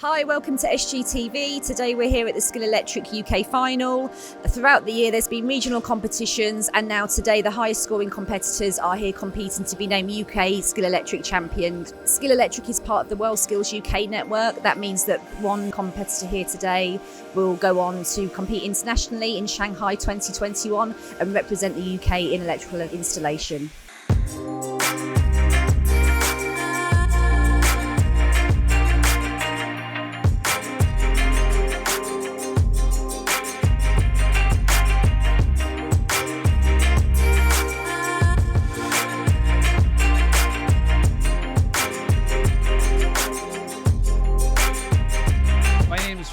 Hi, welcome to SGTV. Today we're here at the Skill Electric UK final. Throughout the year there's been regional competitions, and now today the highest scoring competitors are here competing to be named UK Skill Electric champion. Skill Electric is part of the World Skills UK network. That means that one competitor here today will go on to compete internationally in Shanghai 2021 and represent the UK in electrical installation.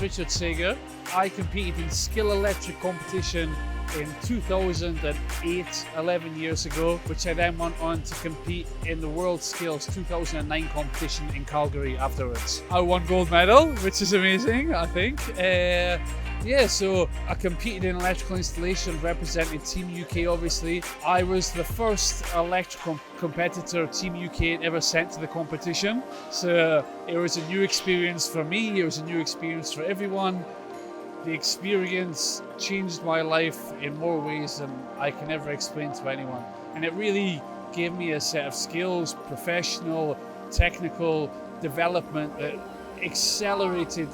Richard Sager. I competed in Skill Electric competition in 2008, 11 years ago, which I then went on to compete in the World Skills 2009 competition in Calgary afterwards. I won gold medal, which is amazing, I think. So I competed in electrical installation, represented Team UK obviously. I was the first electrical competitor Team UK ever sent to the competition. So it was a new experience for me, it was a new experience for everyone. The experience changed my life in more ways than I can ever explain to anyone. And it really gave me a set of skills, professional, technical development that accelerated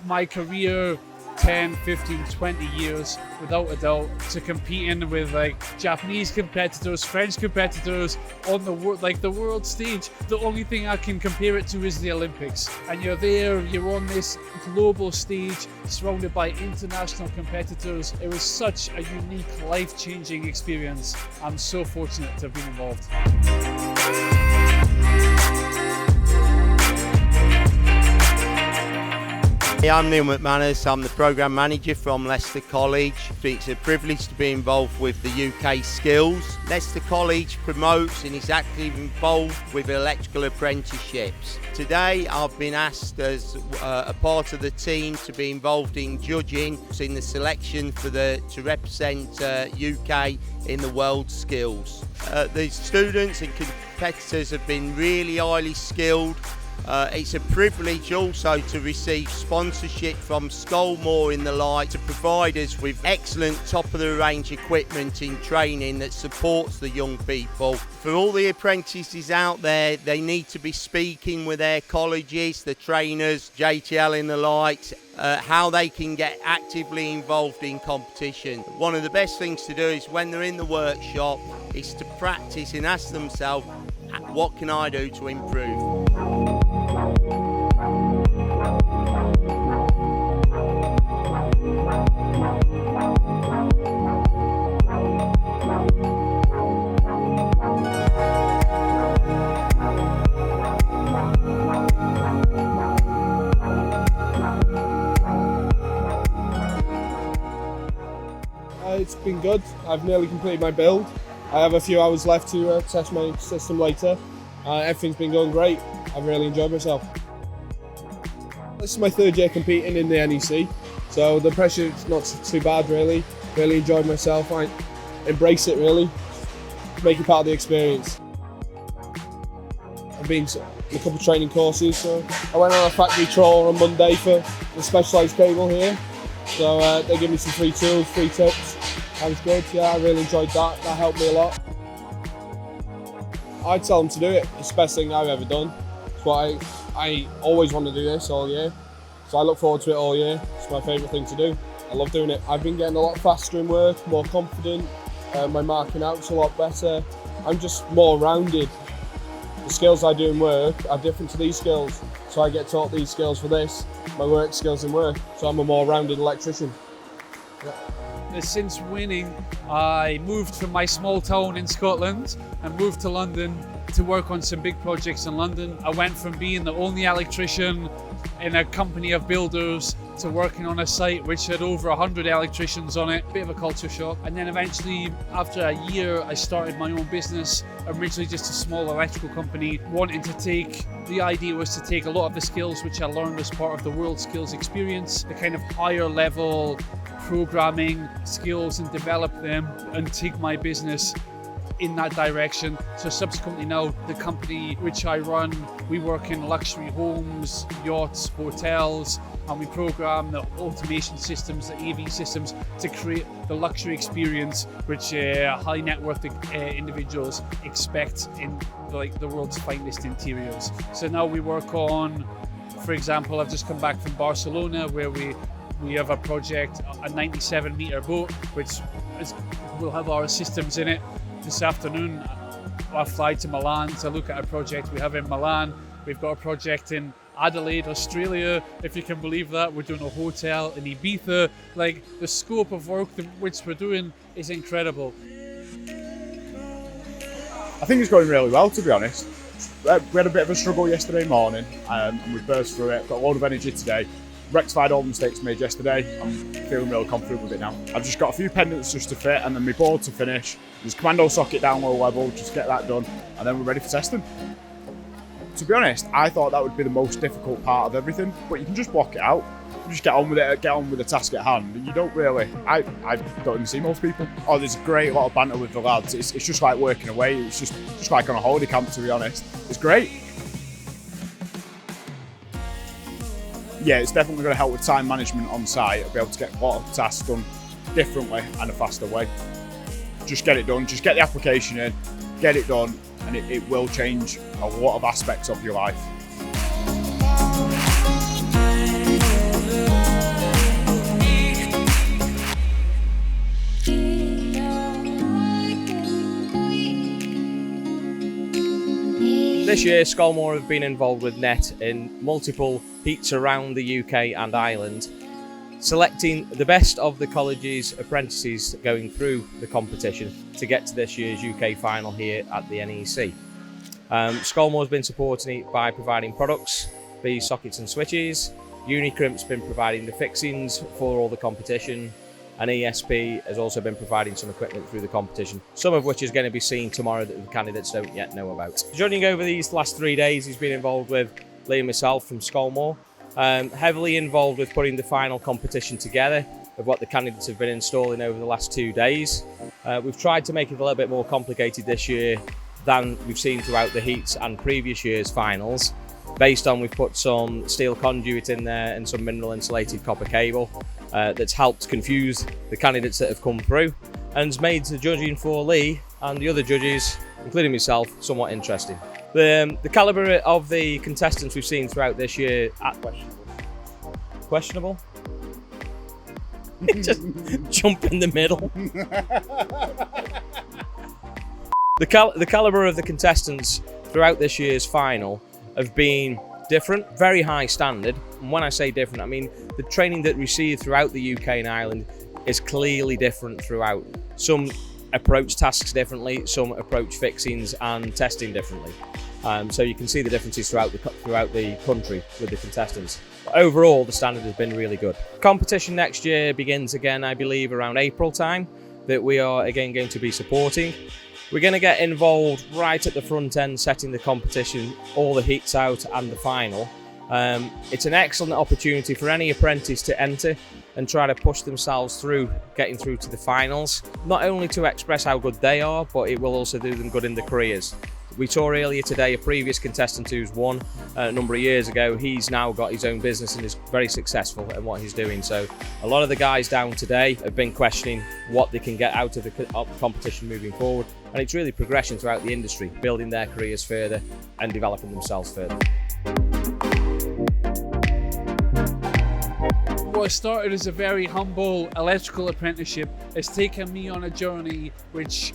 my career 10, 15, 20 years without a doubt, to competing with Japanese competitors, French competitors on the world stage. The only thing I can compare it to is the Olympics. And you're there, you're on this global stage surrounded by international competitors. It was such a unique, life-changing experience. I'm so fortunate to have been involved. I'm Neil McManus, I'm the Programme Manager from Leicester College. It's a privilege to be involved with the UK Skills. Leicester College promotes and is actively involved with electrical apprenticeships. Today I've been asked as a part of the team to be involved in judging in the selection to represent UK in the World Skills. The students and competitors have been really highly skilled. It's a privilege also to receive sponsorship from Scolmore in the light to provide us with excellent top-of-the-range equipment in training that supports the young people. For all the apprentices out there, they need to be speaking with their colleges, the trainers, JTL in the light, how they can get actively involved in competition. One of the best things to do is when they're in the workshop is to practice and ask themselves, what can I do to improve? It's been good. I've nearly completed my build. I have a few hours left to test my system later. Everything's been going great. I've really enjoyed myself. This is my third year competing in the NEC, so the pressure is not too bad really. Really enjoyed myself. I embrace it really. Make it part of the experience. I've been in a couple of training courses, so I went on a factory tour on Monday for the specialised cable here. So they gave me some free tools, free tips. That was good, yeah, I really enjoyed that. That helped me a lot. I'd tell them to do it. It's the best thing I've ever done. It's what I always want to do this all year. So I look forward to it all year. It's my favourite thing to do. I love doing it. I've been getting a lot faster in work, more confident. My marking out's a lot better. I'm just more rounded. The skills I do in work are different to these skills. So I get taught these skills for this, my work skills in work. So I'm a more rounded electrician. Yeah. Since winning, I moved from my small town in Scotland and moved to London to work on some big projects in London. I went from being the only electrician in a company of builders to working on a site which had over 100 electricians on it. Bit of a culture shock. And then eventually, after a year, I started my own business, originally just a small electrical company, the idea was to take a lot of the skills which I learned as part of the World Skills experience, the kind of higher level programming skills, and develop them and take my business in that direction. So subsequently now, the company which I run, we work in luxury homes, yachts, hotels, and we program the automation systems, the AV systems, to create the luxury experience which high net worth individuals expect in like the world's finest interiors. So now we work on, for example, I've just come back from Barcelona where we have a project, a 97-meter boat, which will have our systems in it. This afternoon, I fly to Milan to look at a project we have in Milan. We've got a project in Adelaide, Australia, if you can believe that. We're doing a hotel in Ibiza. Like, the scope of work which we're doing is incredible. I think it's going really well, to be honest. We had a bit of a struggle yesterday morning, and we burst through it. Got a load of energy today. Rectified all the mistakes made yesterday. I'm feeling really confident with it now. I've just got a few pendants just to fit, and then my board to finish. There's commando socket down low level, just get that done, and then we're ready for testing. To be honest, I thought that would be the most difficult part of everything, but you can just block it out. You just get on with it, get on with the task at hand. And you don't really, I don't even see most people. Oh, there's a great lot of banter with the lads. It's just like working away. It's just like on a holiday camp, to be honest. It's great. Yeah, it's definitely going to help with time management on site. I'll be able to get a lot of tasks done differently and a faster way. Just get it done, just get the application in, get it done, and it will change a lot of aspects of your life. This year, Scolmore have been involved with NET in multiple heats around the UK and Ireland, selecting the best of the college's apprentices going through the competition to get to this year's UK final here at the NEC. Scolmore has been supporting it by providing products, be sockets and switches. Unicrimp's been providing the fixings for all the competition, and ESP has also been providing some equipment through the competition, some of which is going to be seen tomorrow that the candidates don't yet know about. Judging over these last 3 days, he's been involved with Lee and myself from Scolmore, heavily involved with putting the final competition together of what the candidates have been installing over the last 2 days. We've tried to make it a little bit more complicated this year than we've seen throughout the heats and previous year's finals. Based on, we've put some steel conduit in there and some mineral insulated copper cable that's helped confuse the candidates that have come through and has made the judging for Lee and the other judges, including myself, somewhat interesting. The calibre of the contestants we've seen throughout this year at questionable? Just jump in the middle. The calibre of the contestants throughout this year's final have been different, very high standard. And when I say different, I mean the training that we receive throughout the UK and Ireland is clearly different throughout. Some approach tasks differently, some approach fixings and testing differently. So you can see the differences throughout the country with the contestants. But overall, the standard has been really good. Competition next year begins again, I believe, around April time, that we are again going to be supporting. We're going to get involved right at the front end, setting the competition, all the heats out and the final. It's an excellent opportunity for any apprentice to enter and try to push themselves through, getting through to the finals. Not only to express how good they are, but it will also do them good in their careers. We saw earlier today a previous contestant who's won a number of years ago. He's now got his own business and is very successful in what he's doing. So a lot of the guys down today have been questioning what they can get out of the competition moving forward. And it's really progression throughout the industry, building their careers further and developing themselves further. What started as a very humble electrical apprenticeship has taken me on a journey which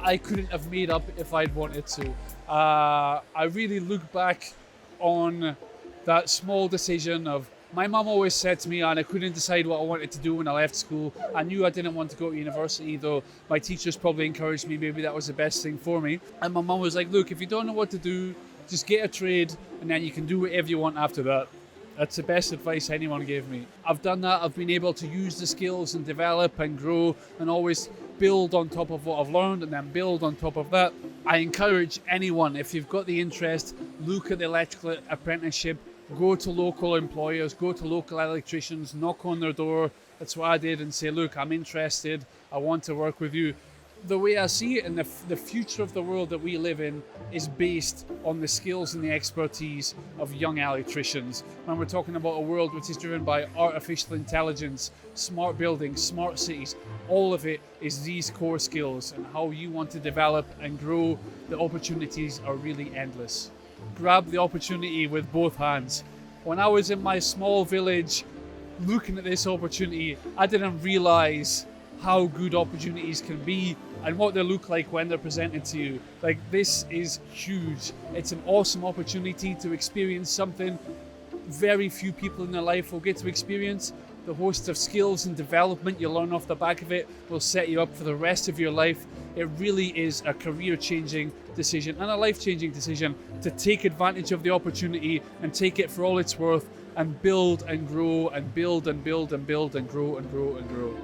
I couldn't have made up if I'd wanted to. I really look back on that small decision of, my mum always said to me, and I couldn't decide what I wanted to do when I left school. I knew I didn't want to go to university, though my teachers probably encouraged me, maybe that was the best thing for me. And my mum was like, look, if you don't know what to do, just get a trade and then you can do whatever you want after that. That's the best advice anyone gave me. I've done that. I've been able to use the skills and develop and grow and always build on top of what I've learned and then build on top of that. I encourage anyone, if you've got the interest, look at the electrical apprenticeship, go to local employers, go to local electricians, knock on their door. That's what I did, and say, look, I'm interested, I want to work with you. The way I see it, and the future of the world that we live in is based on the skills and the expertise of young electricians. When we're talking about a world which is driven by artificial intelligence, smart buildings, smart cities, all of it is these core skills, and how you want to develop and grow, the opportunities are really endless. Grab the opportunity with both hands. When I was in my small village looking at this opportunity, I didn't realize how good opportunities can be and what they look like when they're presented to you. Like, this is huge. It's an awesome opportunity to experience something very few people in their life will get to experience. The host of skills and development you learn off the back of it will set you up for the rest of your life. It really is a career-changing decision and a life-changing decision to take advantage of the opportunity and take it for all it's worth and build and grow and build and build and build and grow and grow and grow.